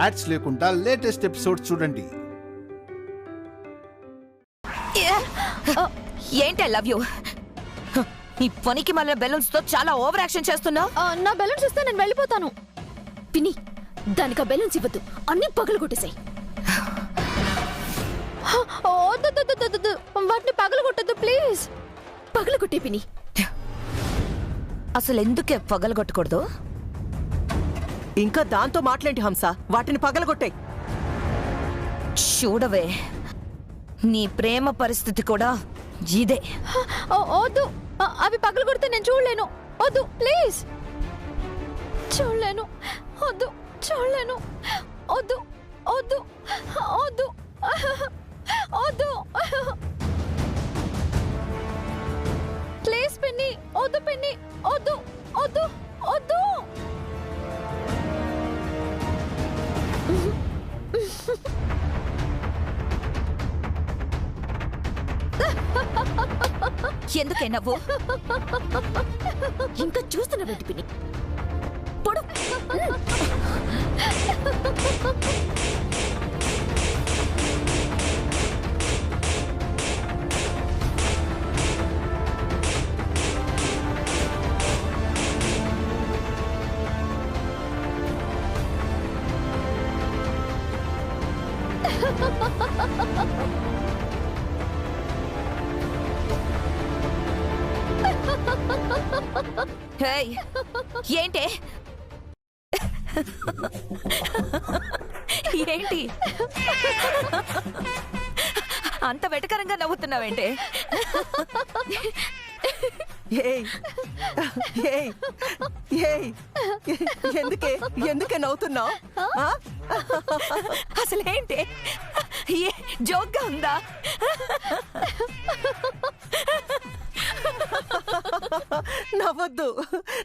Ads లేకుండా latest episodes చూడండి. ఏంటి ఐ లవ్ యూ? ఈ పనికి మళ్ళీ బెలూన్స్ తో చాలా ఓవర్ యాక్షన్ చేస్తున్నావు. నా బెలూన్స్ ఇస్తే నేను వెళ్ళిపోతాను. పిన్ని, దానికి ఆ బెలూన్స్ ఇవ్వద్దు, అన్ని పగలు కొట్టేసాయి. వాటిని పగలు కొట్టద్దు ప్లీజ్. పగలు కొట్టే పిన్ని. అసలు ఎందుకే పగలగొట్టకూడదు? ఇంకా దాంతో మాట్లాంటి హంస, వాటిని పగలగొట్టాయి. చూడవే, నీ ప్రేమ పరిస్థితి కూడా ఇదే. వద్దు, అవి పగలు కొడితే నేను చూడలేను. వద్దు ప్లీజ్, చూడలేను. వద్దు, చూడలేను. వద్దు వద్దు వద్దు వద్దు ప్లీజ్ పిన్ని, వద్దు పిన్ని, వద్దు వద్దు వద్దు. ఎందుకే నవ్వు? ఇంకా చూస్తున్నా వెంటి పిన్ని. పొడు. ఏంటి ఏంటి అంత వెటకరంగా నవ్వుతున్నావేంటి? ఎందుకే నవ్వుతున్నావు? అసలేంటి, జోక్గా ఉందా?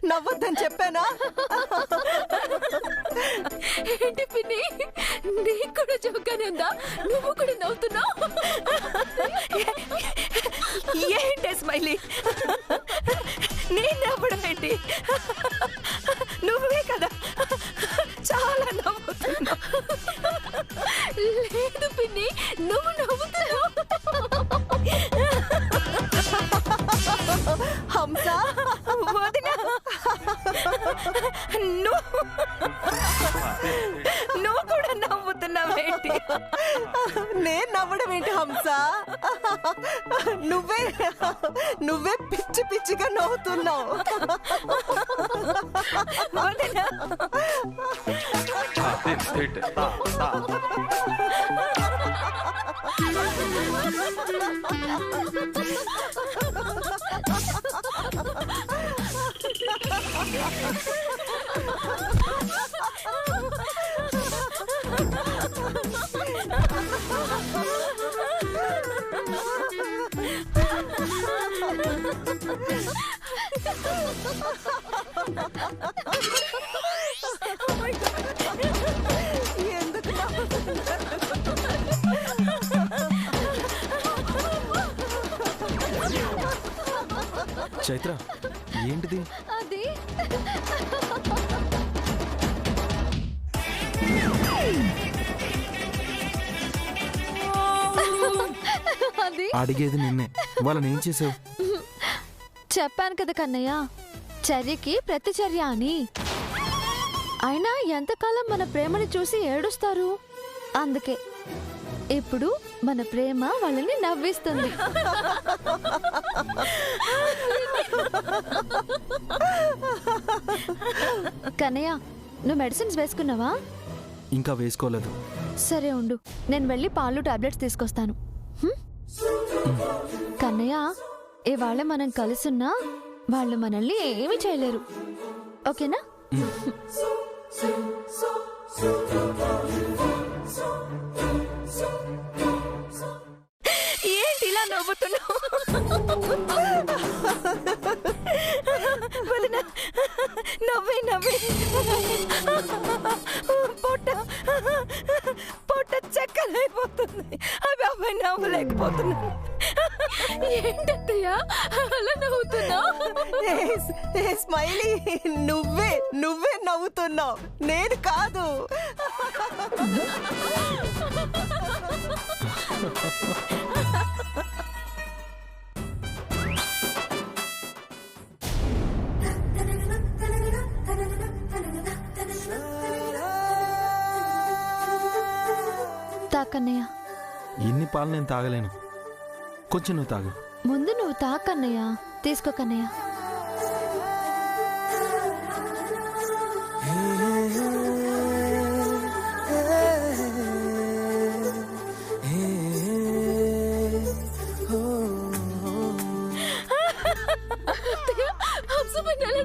నవ్వొద్దని చెప్పానా? ఏంటి పిన్ని, నీకు కూడా జోక్గానే ఉందా? నువ్వు కూడా నవ్వుతున్నావు. ఏంటి స్మైలీ, నేను నవ్వడం ఏంటి? నువ్వే కదా చాలా నవ్వుతున్నావు. లేదు పిన్ని, నువ్వు నవ్వుతున్నావు. హంస, వదినా, నువ్వు కూడా నవ్వుతున్నావేంటి? నేను నవ్వడం ఏంటి హంస? నువ్వే పిచ్చి పిచ్చిగా నవ్వుతున్నావు. వదినా, ఎందుకు చైత్ర, ఏంటిది? అది అడిగేది నిన్నే. వాళ్ళని ఏం చేసావు? చెప్పాను కదా కన్నయ్య, చర్యకి ప్రతిచర్య అని. అయినా ఎంతకాలం మన ప్రేమని చూసి ఏడుస్తారు. అందుకే ఇప్పుడు మన ప్రేమ వాళ్ళని నవ్విస్తుంది. కన్నయ్య, నువ్వు మెడిసిన్స్ వేసుకున్నావా? ఇంకా వేసుకోలేదు. సరే ఉండు, నేను వెళ్ళి పాలు టాబ్లెట్స్ తీసుకొస్తాను. కన్నయ్య, ఇవాళ మనం కలుసున్నా వాళ్ళు మనల్ని ఏమీ చేయలేరు. ఓకేనా? ఏంటి ఇలా నవ్వుతున్నావు? వదినా, నవ్వే నవ్వే పొట్ట చెక్కలైపోతుంది. అవి అవి నవ్వలేకపోతున్నాను. ఏంటయ్యా అలా నవ్వుతున్నావు? స్మైలీ, నువ్వే నవ్వుతున్నావు, నేను కాదు. తాకన్నయ్య, ఇన్ని పాలు నేను తాగలేను. కొంచెం నువ్వు తాగు. ముందు నువ్వు తాకన్నయ్య. తీసుకో కన్నయ్య.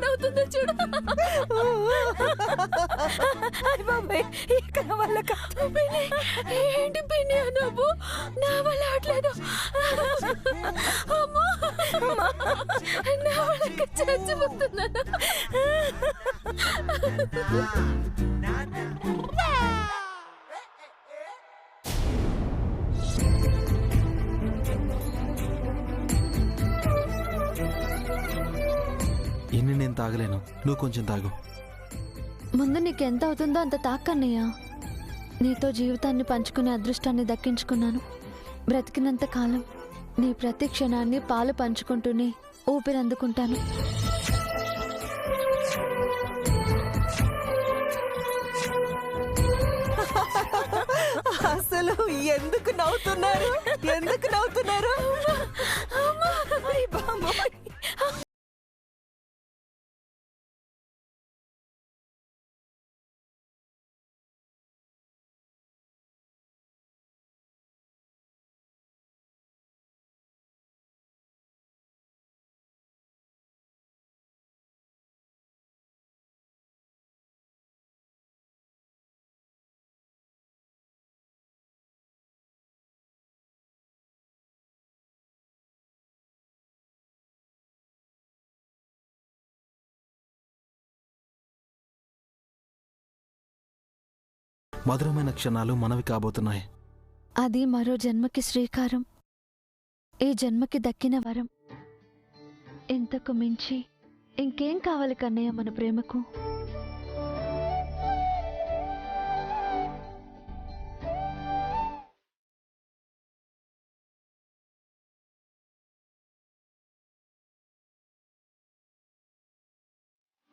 అవుతుందో చూడు. ఇక్కడ వల్ల ఏంటి పిన్ని నువ్వు నా వల్ల అవట్లేదు. నా వాళ్ళకి చచ్చిపోతున్నాను. ఇన్ని నేను తాగలేను. నువ్వు కొంచెం తాగు. ముందు నీకెంత అవుతుందో అంత తాకన్నయ్య. నీతో జీవితాన్ని పంచుకునే అదృష్టాన్ని దక్కించుకున్నాను. బ్రతికినంత కాలం నీ ప్రతి క్షణాన్ని పాలు పంచుకుంటూనే ఊపిరి అందుకుంటాను. అసలు ఎందుకు నవ్వుతున్నారు? ఎందుకు నవ్వుతున్నారు? మధురమైన క్షణాలు మనవి కాబోతున్నాయి. అది మరో జన్మకి శ్రీకారం. ఈ జన్మకి దక్కిన వరం. ఇంతకు మించి ఇంకేం కావాలి కన్నయ్య మన ప్రేమకు?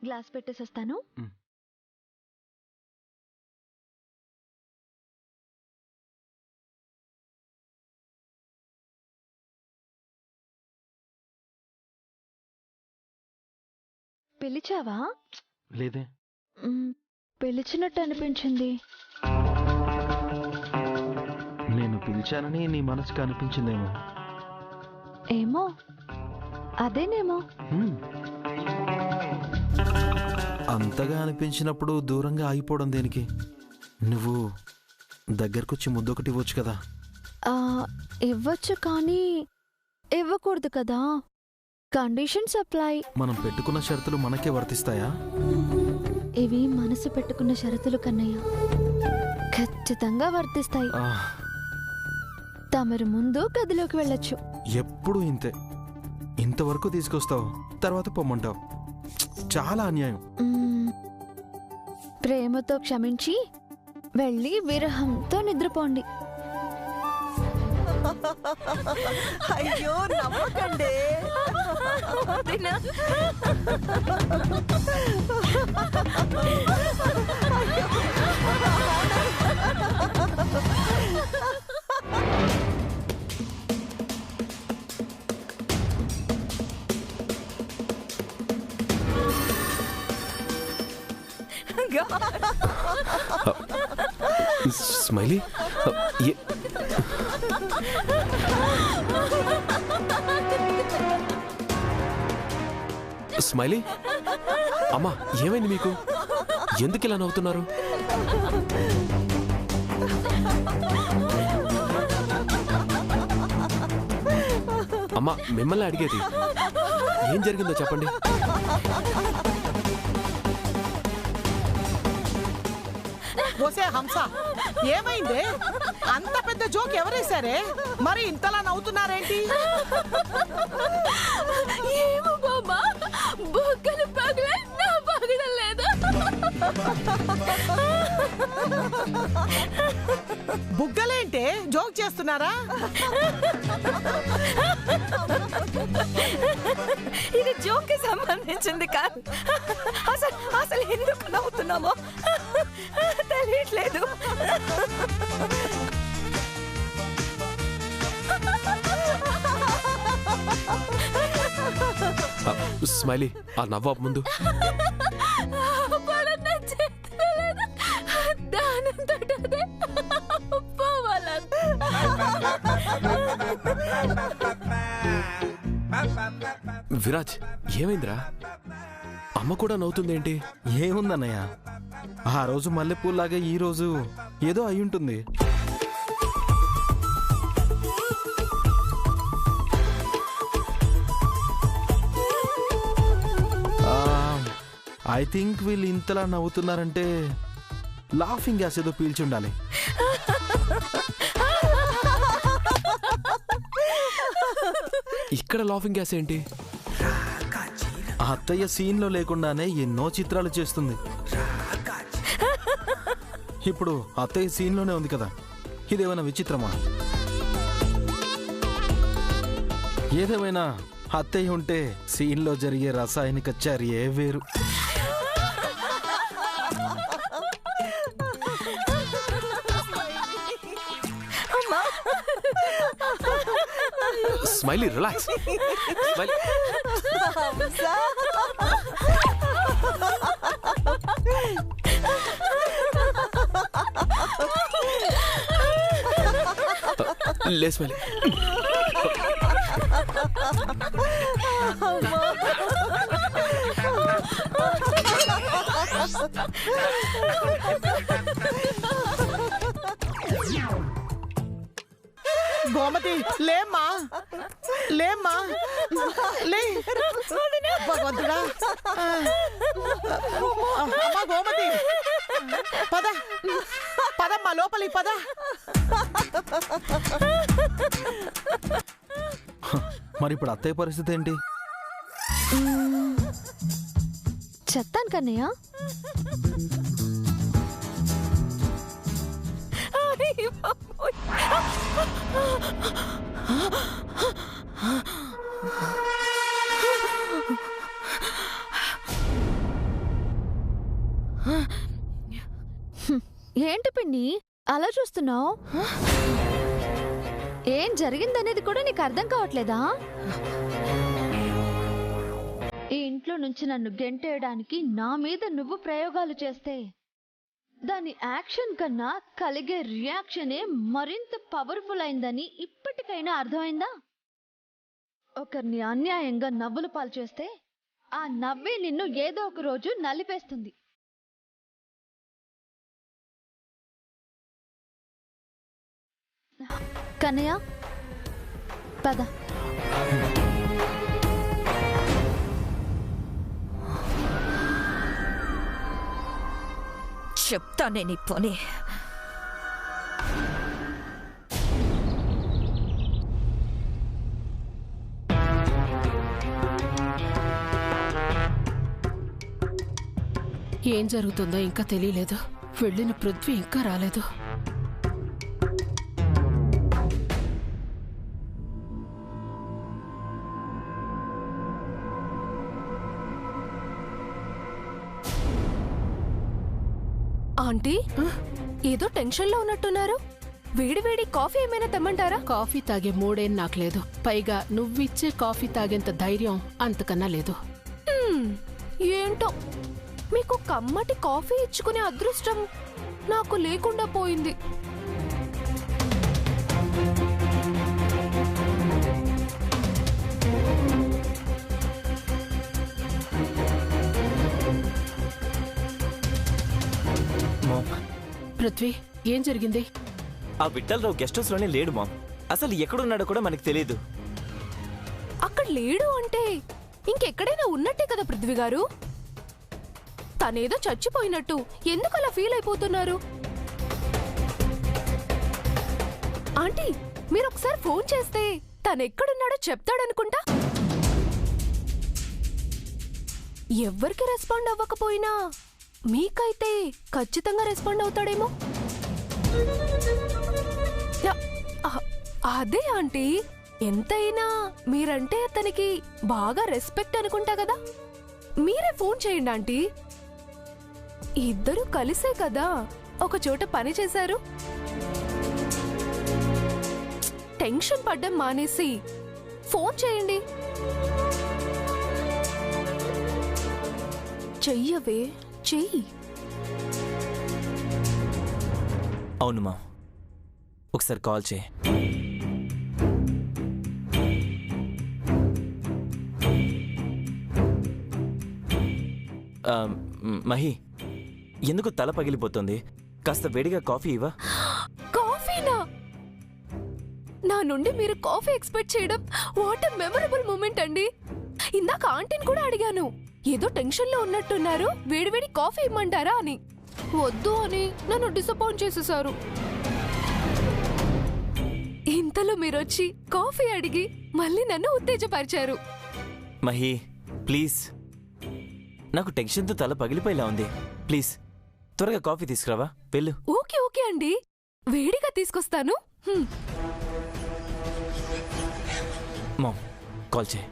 గ్లాస్ పెట్టేసొస్తాను. పిలిచావా? లేదే. పిలిచినట్టు అనిపించింది. నేను పిలిచానని నీ మనసుకు అనిపించిందేమో. ఏమో, అదేనేమో. అంతగా అనిపించినప్పుడు దూరంగా ఆగిపోవడం దేనికి? నువ్వు దగ్గరకొచ్చి ముద్దొకటి ఇవ్వచ్చు కదా. ఇవ్వచ్చు, కానీ ఇవ్వకూడదు కదా. Conditions apply. మనం పెట్టుకున్న షరతులు మనకే వర్తిస్తాయా? ఇవి మనసు పెట్టుకున్న షరతులు కన్నయ్య. ఖచ్చితంగా వర్తిస్తాయి. తమరు ముందు గదిలోకి వెళ్ళొచ్చు. ఎప్పుడు ఇంతే. ఇంతవరకు తీసుకొస్తావు, తర్వాత పొమ్మంటావు. చాలా అన్యాయం. ప్రేమతో క్షమించి వెళ్ళి విరహంతో నిద్రపోండి. అయ్యో నమ్మకండి. స్మైలీ, స్మైలీ, అమ్మా ఏమైంది మీకు? ఎందుకు ఇలా నవ్వుతున్నారు? అమ్మా మిమ్మల్ని అడిగేది. ఏం జరిగిందో చెప్పండి. ఓసే హంస, ఏమైందే? అంత పెద్ద జోక్ ఎవరేశారే? మరి ఇంతలా నవ్వుతున్నారేంటి? ఏమో బాబా, బొక్కలు పగలే నా పగడం లేదా? బుగ్గలేంటే జోక్ చేస్తున్నారా? ఇది జోక్ కి సంబంధించింది కాదు. అసలు ఎందుకు నవ్వుతున్నామో తెలియట్లేదు. స్మైలీ, ఆ నవ్వు ముందు. విరాజ్, ఏమైందిరా? అమ్మ కూడా నవ్వుతుందేంటి? ఏముందన్నయ్య, ఆ రోజు మల్లెపూలాగే ఈ రోజు ఏదో అయి ఉంటుంది. ఐ థింక్ వీళ్ళు ఇంతలా నవ్వుతున్నారంటే లాఫింగ్ గ్యాస్ ఏదో పీల్చి ఉండాలి. ఇక్కడ లాఫింగ్ గ్యాస్ ఏంటి? ఆ అత్తయ్య సీన్లో లేకుండానే ఎన్నో చిత్రాలు చేస్తుంది. ఇప్పుడు అత్తయ్య సీన్లోనే ఉంది కదా, ఇదేమైనా విచిత్రమా? ఏదేమైనా అత్తయ్య ఉంటే సీన్లో జరిగే రసాయనిక చర్యే వేరు. Smiley, relax. స్మైలీ, లే స్మైలీ. గోమతి, లేమ్మా లేమ్మా, లే. భగవంతుడా. అమ్మా గోమతి, పద పదమ్మా లోపలి పద. మరి ఇప్పుడు అత్తయ్య పరిస్థితి ఏంటి? చెప్తాను కన్నయ్య. ఏంటి పిన్ని అలా చూస్తున్నావు? ఏం జరిగిందనేది కూడా నీకు అర్థం కావట్లేదా? ఈ ఇంట్లో నుంచి నన్ను గెంటేయడానికి నా మీద నువ్వు ప్రయోగాలు చేస్తే దాని యాక్షన్ కన్నా కలిగే రియాక్షనే మరింత పవర్ఫుల్ అయిందని ఇప్పటికైనా అర్థమైందా? ఒకరిని అన్యాయంగా నవ్వుల పాలు చేస్తే ఆ నవ్వే నిన్ను ఏదో ఒక రోజు నలిపేస్తుంది. కన్నయ్య, పద. చెప్తానే నీ పని. ఏం జరుగుతుందో ఇంకా తెలియలేదు. వెళ్ళిన పృథ్వీ ఇంకా రాలేదు. ఆంటీ, ఏదో టెన్షన్లో ఉన్నట్టున్నారు. వేడి వేడి కాఫీ ఏమైనా తెమ్మంటారా? కాఫీ తాగే మూడేం నాకు లేదు. పైగా నువ్విచ్చే కాఫీ తాగేంత ధైర్యం అంతకన్నా లేదు. ఏంటో, మీకు కమ్మటి కాఫీ ఇచ్చుకునే అదృష్టం నాకు లేకుండా పోయింది. పృథ్వీ, ఏం జరిగింది? ఆ విఠలరావు గెస్ట్ హౌస్ లోనే లేడు మామ్. అసలు ఎక్కడున్నాడో కూడా మనకు తెలియదు. అక్కడ లేడు అంటే ఇంకెక్కడైనా ఉన్నట్టే కదా పృథ్వీ గారు. తనేదో చచ్చిపోయినట్టు ఎందుకు అలా ఫీల్ అయిపోతున్నారు? ఆంటీ, మీరు ఒకసారి ఫోన్ చేస్తే తనెక్కడున్నాడో చెప్తాడనుకుంటా. ఎవ్వరికి రెస్పాండ్ అవ్వకపోయినా మీకైతే ఖచ్చితంగా రెస్పాండ్ అవుతాడేమో. అదే ఆంటీ, ఎంతైనా మీరంటే అతనికి బాగా రెస్పెక్ట్ అనుకుంటా కదా. మీరే ఫోన్ చేయండి ఆంటీ. ఇద్దరు కలిసే కదా ఒక చోట పని చేశారు. టెన్షన్ పడ్డం మానేసి ఫోన్ చేయండి. చెయ్యవే, చెయ్యి. అవును మా, ఒకసారి కాల్ చేయి. మహి, ఎందుకు తల పగిలిపోతుంది? కాస్త వేడిగా కాఫీ ఇవ్వా? కాఫీనా? నా నుండి మీరు కాఫీ ఎక్స్పెక్ట్ చేయడం వాట్ ఎ మెమరబుల్ మూమెంట్ అండి. ఇందాక ఆంటీని కూడా అడిగాను, ఏదో టెన్షన్ లో ఉన్నట్టున్నారు, వేడివేడి కాఫీ ఇమ్మంటారా అని. వద్దు అని నన్ను డిసప్పాయింట్ చేసేశారు. ఇంతలో మీరొచ్చి కాఫీ అడిగి మళ్ళీ నన్ను ఉత్తేజపరిచారు. మహి ప్లీజ్, నాకు టెన్షన్తో తల పగిలిపోయేలా ఉంది. ప్లీజ్ త్వరగా కాఫీ తీసుకురావా, వెళ్ళు. ఓకే ఓకే అండి, వేడిగా తీసుకొస్తాను. మామ్, కాల్ చేయి.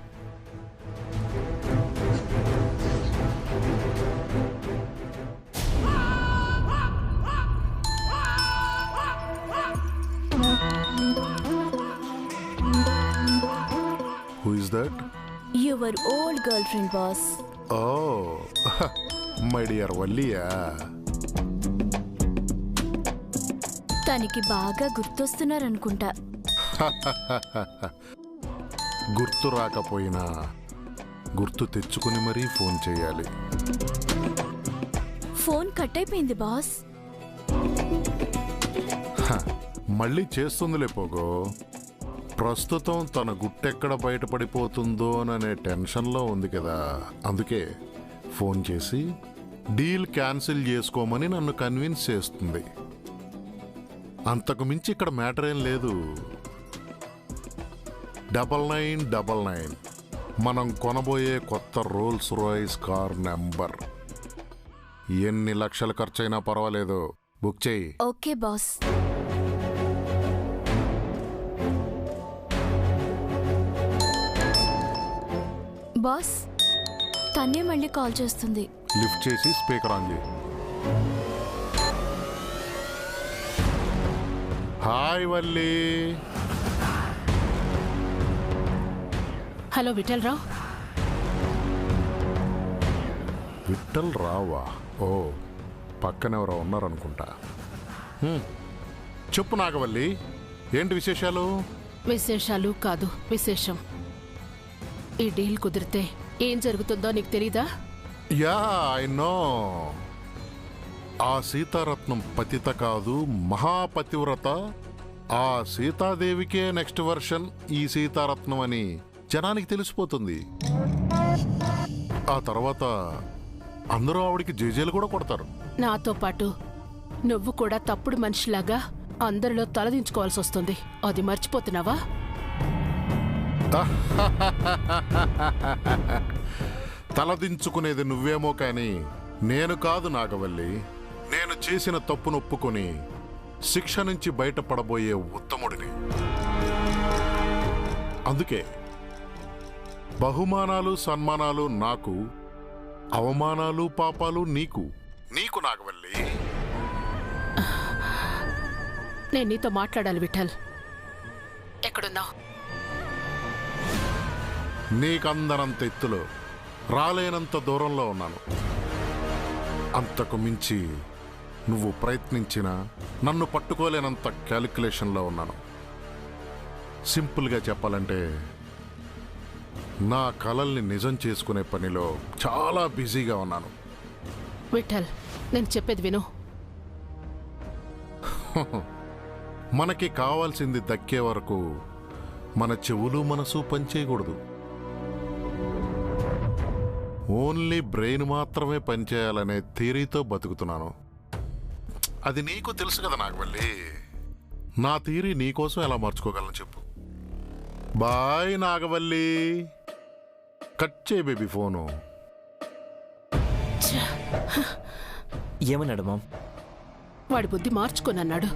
Who is that? Your old girlfriend, boss. Oh, my dear వల్లియా. తనకి బాగా గుర్తొస్తున్నారనుకుంటా. గుర్తు రాకపోయినా గుర్తు తెచ్చుకుని మరీ ఫోన్ చేయాలి. ఫోన్ కట్ అయిపోయింది బాస్. మళ్ళీ చేస్తుందిలే పోగో. ప్రస్తుతం తన గుట్టెక్కడ బయటపడిపోతుందో అనే టెన్షన్లో ఉంది కదా, అందుకే ఫోన్ చేసి డీల్ క్యాన్సిల్ చేసుకోమని నన్ను కన్విన్స్ చేస్తుంది. అంతకు మించి ఇక్కడ మ్యాటర్ ఏం లేదు. 9999 మనం కొనబోయే కొత్త రోల్స్ రాయ్స్ కార్ నెంబర్. ఎన్ని లక్షలు ఖర్చైనా పర్వాలేదు, బుక్ చేయి. Okay boss. బాస్, తనే మళ్ళీ కాల్ చేస్తుంది. లిఫ్ట్ చేసి స్పీకర్ ఆన్ చేయి. హాయ్ వల్లి. హలో విఠల్ రావు. విఠల్ రావా? ఓ, పక్కనెవరో ఉన్నారనుకుంటా. చెప్పు నాగవల్లి, ఏంటి విశేషాలు? విశేషాలు కాదు, విశేషం. ఈ డీల్ కుదిరితే ఏం జరుగుతుందో నీకు తెలీదా? Yeah, I know. ఆ సీతారత్నం పతిత కాదు, మహాపతివ్రత. ఆ సీతాదేవికే నెక్స్ట్ వర్షన్ ఈ సీతారత్నం అని జనానికి తెలిసిపోతుంది. ఆ తర్వాత అందరూ ఆవిడికి జేజేలు కూడా కొడతారు. నాతో పాటు నువ్వు కూడా తప్పుడు మనిషిలాగా అందరిలో తలదించుకోవాల్సి వస్తుంది. అది మర్చిపోతున్నావా? తలదించుకునేది నువ్వేమో కానీ నేను కాదు నాగవల్లి. నేను చేసిన తప్పును ఒప్పుకొని శిక్ష నుంచి బయటపడబోయే ఉత్తముడిని. అందుకే బహుమానాలు సన్మానాలు నాకు, అవమానాలు పాపాలు నీకు. నీకు నాగవల్లి. నేను నీతో మాట్లాడాలి విఠల్. ఎక్కడున్నావు? నీకందనంత ఎత్తులో, రాలేనంత దూరంలో ఉన్నాను. అంతకు మించి నువ్వు ప్రయత్నించినా నన్ను పట్టుకోలేనంత క్యాలిక్యులేషన్లో ఉన్నాను. సింపుల్గా చెప్పాలంటే నా కలల్ని నిజం చేసుకునే పనిలో చాలా బిజీగా ఉన్నాను. విఠల్, నేను చెప్పేది విను. మనకి కావాల్సింది దక్కే వరకు మన చెవులు మనసు పనిచేయకూడదు. ఓన్లీ బ్రెయిన్ మాత్రమే పనిచేయాలనే థియరీతో బతుకుతున్నాను. అది నీకు తెలుసు కదా నాగవల్లి. నా థియరీ నీకోసం ఎలా మార్చుకోగలను చెప్పు. బాయ్ నాగవల్లి. కట్ చేయి బేబీ ఫోను. ఏమన్నాడు మామ్? వాడి బుద్ధి మార్చుకోనన్నాడు.